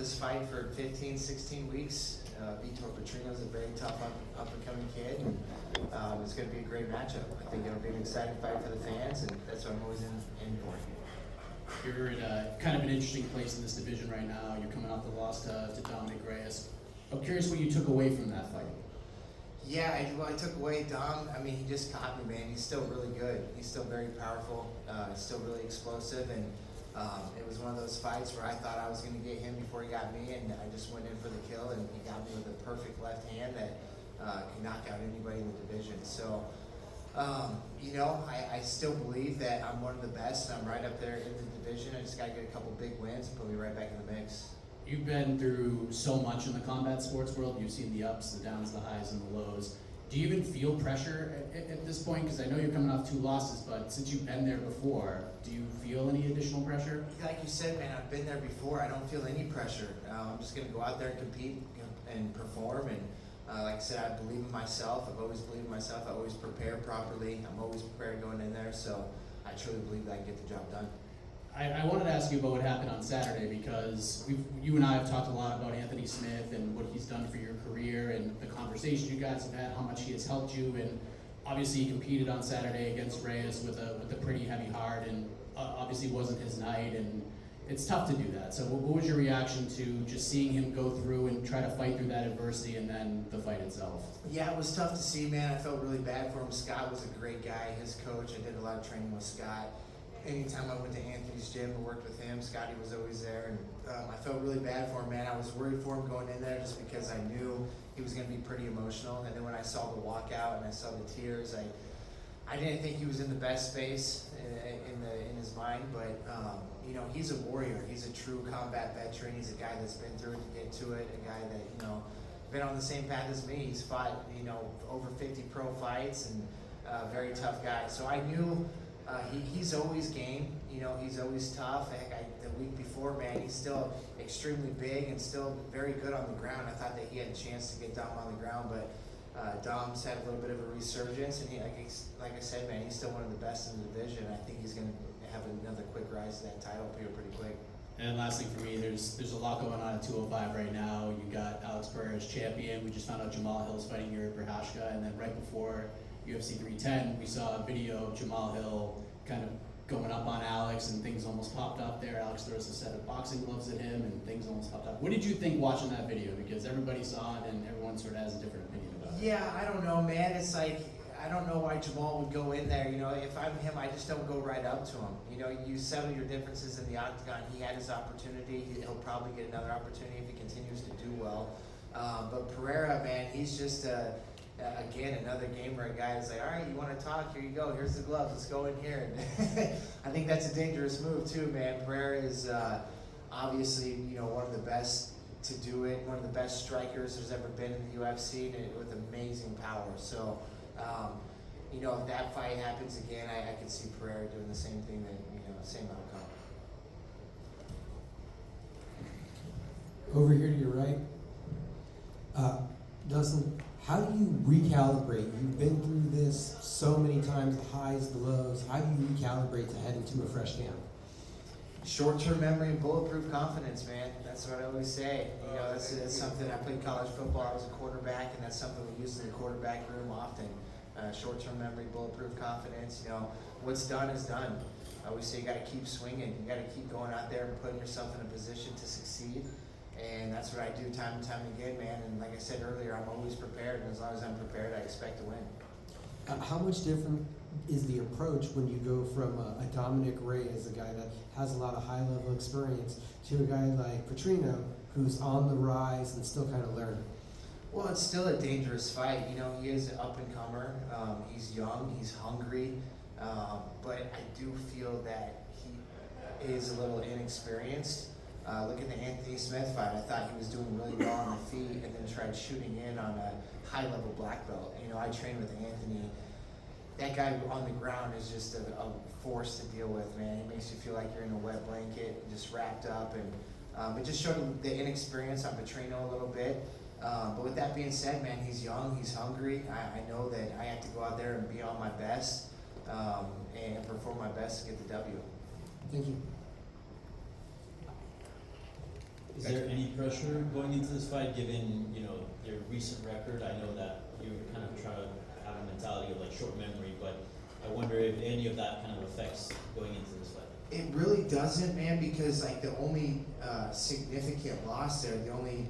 this fight for 15, 16 weeks. Vitor Petrino is a very tough up-and-coming kid, and it's going to be a great matchup. I think it'll be an exciting fight for the fans, and that's what I'm always in for. You're in kind of an interesting place in this division right now. You're coming off the loss to Dominic Reyes. I'm curious what you took away from that fight. Yeah, I took away Dom. I mean, he just caught me, man. He's still really good. He's still very powerful. He's still really explosive, and it was one of those fights where I thought I was going to get him before he got me, and I just went in for the kill, and he got me with a perfect left hand that can knock out anybody in the division. So, I still believe that I'm one of the best, and I'm right up there in the division. I just got to get a couple big wins and put me right back in the mix. You've been through so much in the combat sports world. You've seen the ups, the downs, the highs, and the lows. Do you even feel pressure at this point? Because I know you're coming off 2 losses, but since you've been there before, do you feel any additional pressure? Like you said, man, I've been there before. I don't feel any pressure. I'm just going to go out there and compete and perform. And like I said, I believe in myself. I've always believed in myself. I always prepare properly. I'm always prepared going in there. So I truly believe that I can get the job done. I wanted to ask you about what happened on Saturday, because you and I have talked a lot about Anthony Smith and what he's done for your career and the conversations you guys have had, how much he has helped you, and obviously he competed on Saturday against Reyes with a pretty heavy heart, and obviously wasn't his night, and it's tough to do that. So what was your reaction to just seeing him go through and try to fight through that adversity and then the fight itself? Yeah, it was tough to see, man. I felt really bad for him. Scott was a great guy, his coach. I did a lot of training with Scott. Anytime I went to Anthony's gym and worked with him, Scotty was always there, and I felt really bad for him, man. I was worried for him going in there just because I knew he was going to be pretty emotional. And then when I saw the walkout and I saw the tears, I didn't think he was in the best space in his mind. But he's a warrior. He's a true combat veteran. He's a guy that's been through it to get to it. A guy that been on the same path as me. He's fought over 50 pro fights, and very tough guy. So I knew. He's always game, he's always tough. Heck, the week before, man, he's still extremely big and still very good on the ground. I thought that he had a chance to get Dom on the ground, but Dom's had a little bit of a resurgence, and like I said, man, he's still one of the best in the division. I think he's going to have another quick rise to that title here pretty quick. And last thing for me, there's a lot going on at 205 right now. You got Alex Pereira's champion. We just found out Jamal Hill's fighting Yuri Prochazka, and then right before UFC 310, we saw a video of Jamal Hill kind of going up on Alex, and things almost popped up there. Alex throws a set of boxing gloves at him, and things almost popped up. What did you think watching that video? Because everybody saw it, and everyone sort of has a different opinion about it. Yeah, I don't know, man. It's like, I don't know why Jamal would go in there. If I'm him, I just don't go right up to him. You settle your differences in the octagon. He had his opportunity. He'll probably get another opportunity if he continues to do well. But Pereira, man, he's just again, another game where a guy is like, all right, you want to talk? Here you go. Here's the gloves. Let's go in here. And I think that's a dangerous move too, man. Pereira is obviously, one of the best to do it. One of the best strikers there's ever been in the UFC, and with amazing power. So, if that fight happens again, I could see Pereira doing the same thing, same outcome. Over here to your right, Dustin, how do you recalibrate? You've been through this so many times, the highs, the lows. How do you recalibrate to head into a fresh camp? Short-term memory and bulletproof confidence, man. That's what I always say. That's something. I played college football. I was a quarterback, and that's something we use in the quarterback room often. Short-term memory, bulletproof confidence. What's done is done. I always say you got to keep swinging. You got to keep going out there and putting yourself in a position to succeed. And that's what I do time and time again, man. And like I said earlier, I'm always prepared. And as long as I'm prepared, I expect to win. How much different is the approach when you go from a Dominic Reyes, a guy that has a lot of high-level experience, to a guy like Petrino, who's on the rise and still kind of learning? Well, it's still a dangerous fight. He is an up-and-comer. He's young. He's hungry. But I do feel that he is a little inexperienced. Look at the Anthony Smith fight. I thought he was doing really well on the feet, and then tried shooting in on a high-level black belt. I trained with Anthony. That guy on the ground is just a force to deal with, man. He makes you feel like you're in a wet blanket, just wrapped up, and it just showed the inexperience on Petrino a little bit. But with that being said, man, he's young, he's hungry. I know that I have to go out there and be on my best and perform my best to get the W. Thank you. Is there any pressure going into this fight, given, you know, your recent record? I know that you kind of try to have a mentality of like short memory, but I wonder if any of that kind of affects going into this fight. It really doesn't, man, because like the only significant loss there, the only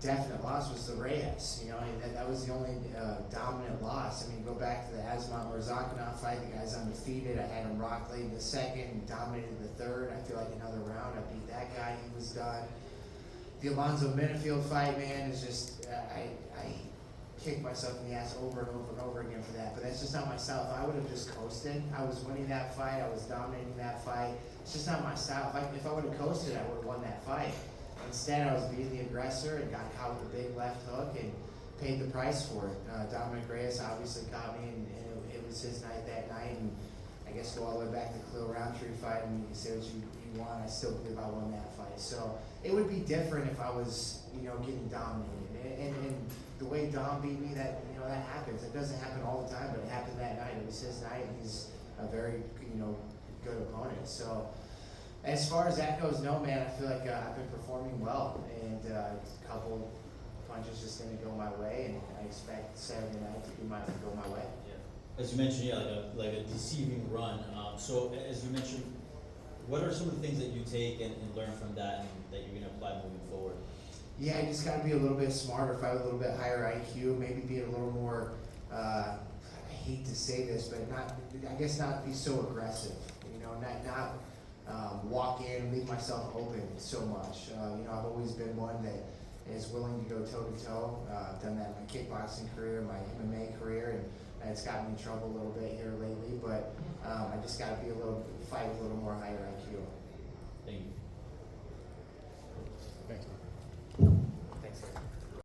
definite loss was the Reyes. You know, and that was the only dominant loss. I mean, go back to the Asmat Murzakanov fight. The guy's undefeated. I had him rock late in the second, dominated the third. I feel like another round, I beat that guy. He was done. The Alonzo Minifield fight, man, is just I kick myself in the ass over and over and over again for that. But that's just not my style. If I would have just coasted, I was winning that fight. I was dominating that fight. It's just not my style. If I would have coasted, I would have won that fight. Instead, I was being the aggressor and got caught with a big left hook and paid the price for it. Dominic Reyes obviously caught me, and it was his night that night. And I guess go all the way back to the Khalil Roundtree fight, and you can say what you want. I still believe I won that fight. So it would be different if I was, you know, getting dominated. And the way Dom beat me, that, you know, that happens. It doesn't happen all the time, but it happened that night. It was his night, and he's a very, you know, good opponent. So as far as that goes, no, man, I feel like I've been performing well, and a couple punches just didn't go my way, and I expect Saturday night to go my way. Yeah. As you mentioned, yeah, like a deceiving run. So as you mentioned, what are some of the things that you take and learn from that and that you're going to apply moving forward? Yeah, I just got to be a little bit smarter, fight with a little bit higher IQ, maybe be a little more, I hate to say this, but not be so aggressive, you know, not walk in, leave myself open so much. You know, I've always been one that is willing to go toe to toe. I've done that in my kickboxing career, my MMA career, and it's gotten me in trouble a little bit here lately. But I just got to fight with a little